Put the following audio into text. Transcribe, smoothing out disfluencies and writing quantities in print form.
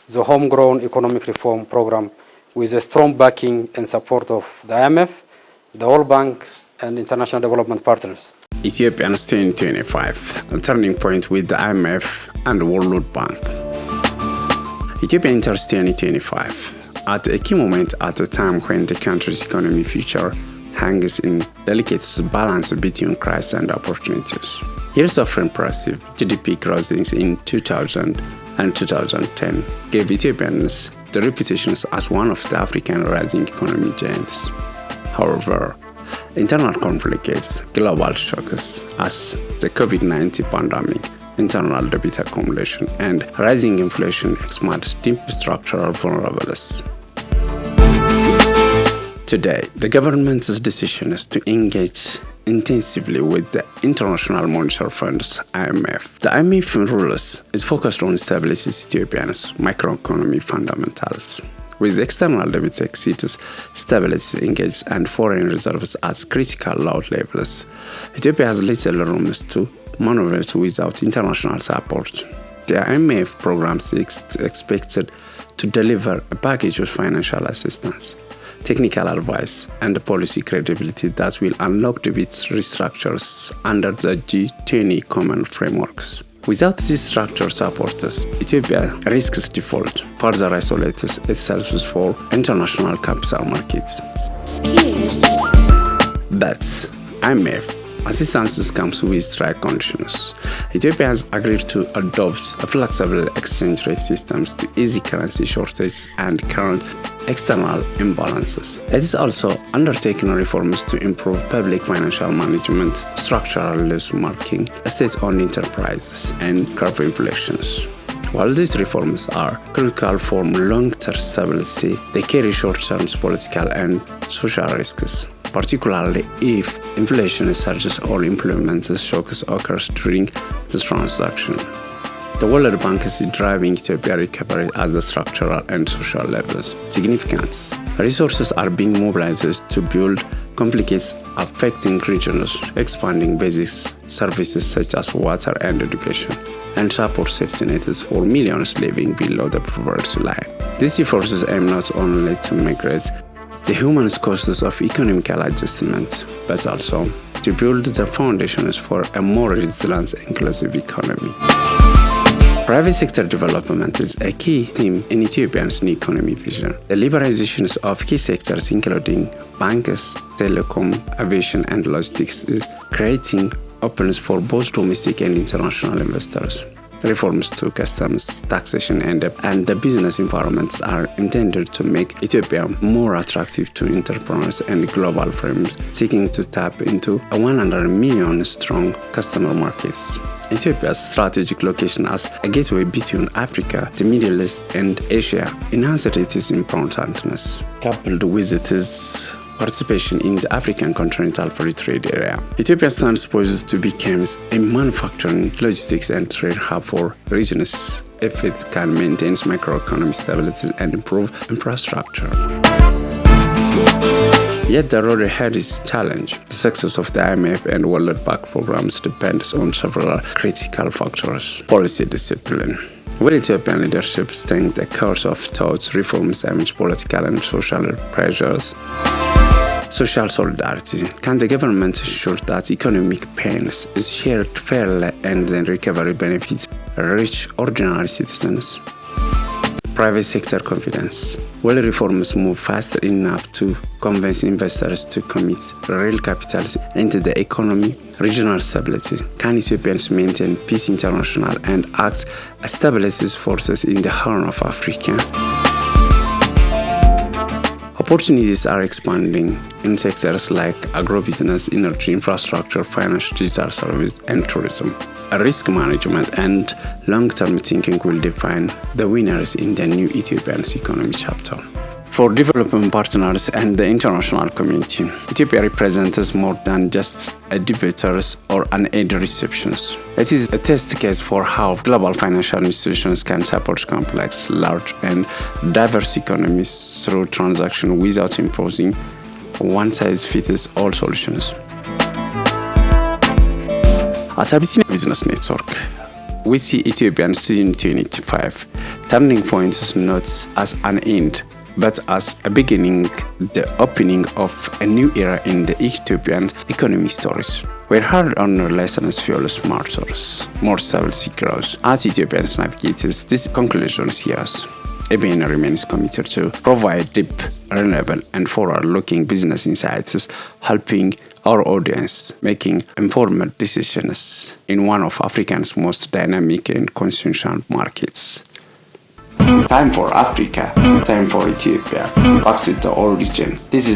the homegrown economic reform program with a strong backing and support of the IMF, the World Bank, and international development partners. Ethiopia's 2025, a turning point with the IMF and the World Bank. Ethiopia enters 2025 at a key moment at a time when the country's economic future hangs in delicate balance between crisis and opportunities. Years of impressive GDP growth in 2000 and 2010 gave Ethiopians the reputation as one of the African rising economy giants. However, internal conflicts, global shocks as the COVID-19 pandemic, internal debt accumulation, and rising inflation exposed deep structural vulnerabilities. Today, the government's decision is to engage intensively with the International Monetary Fund's IMF. The IMF rules is focused on stability Ethiopia's macroeconomic fundamentals, with external debt exceeds stability engaged and foreign reserves at critical low levels. Ethiopia has little room to maneuver without international support. The IMF program is expected to deliver a package of financial assistance, technical advice, and policy credibility that will unlock the restructures under the G20 common frameworks. Without these structured supporters, Ethiopia risks default, further isolates itself for international capital markets. But IMF assistance comes with strict conditions. Ethiopia has agreed to adopt a flexible exchange rate systems to ease currency shortages and current external imbalances. It is also undertaking reforms to improve public financial management, structural risk marking, state-owned enterprises, and curb inflations. While these reforms are critical for long-term stability, they carry short-term political and social risks, particularly if inflation surges or employment shocks occurs during the transaction. The World Bank is driving Ethiopia recovery at the structural and social levels. Significant resources are being mobilized to build conflicts affecting regions, expanding basic services such as water and education, and support safety nets for millions living below the poverty line. These efforts aim not only to mitigate the human costs of economical adjustment, but also to build the foundations for a more resilient and inclusive economy. Private sector development is a key theme in Ethiopia's new economy vision. The liberalization of key sectors including banks, telecom, aviation, and logistics is creating openness for both domestic and international investors. Reforms to customs, taxation, and the business environments are intended to make Ethiopia more attractive to entrepreneurs and global firms seeking to tap into a 100 million strong customer markets. Ethiopia's strategic location as a gateway between Africa, the Middle East, and Asia enhances its importance, coupled with its participation in the African Continental Free Trade Area. Ethiopia stands poised to become a manufacturing, logistics, and trade hub for regions if it can maintain macroeconomic stability and improve infrastructure. Yet the road ahead is challenging. The success of the IMF and World Bank programs depends on several critical factors. Policy discipline. Will Ethiopian leadership stay the course of thought, reforms amid political and social pressures? Social solidarity. Can the government ensure that economic pain is shared fairly and the recovery benefits reach ordinary citizens? Private sector confidence. Will reforms move fast enough to convince investors to commit real capital into the economy? Regional stability. Can Ethiopians maintain peace international and act as stability forces in the Horn of Africa? Opportunities are expanding in sectors like agribusiness, energy infrastructure, finance, digital service, and tourism. Risk management and long-term thinking will define the winners in the new Ethiopian's economy chapter. For development partners and the international community, Ethiopia represents more than just a debtors or an aid receptionist. It is a test case for how global financial institutions can support complex, large, and diverse economies through transactions without imposing one-size-fits-all solutions. At Abyssinia Business Network, we see Ethiopians 2025 turning point is not as an end, but as a beginning, the opening of a new era in the Ethiopian economy stories, where hard-earned lessons fuel smarter, more stability grows. As Ethiopians navigate this conclusion years, ABN remains committed to provide deep, renewable, and forward-looking business insights, helping our audience making informed decisions in one of Africa's most dynamic and consumer markets. Time for Africa, time for Ethiopia, back to the origin. This is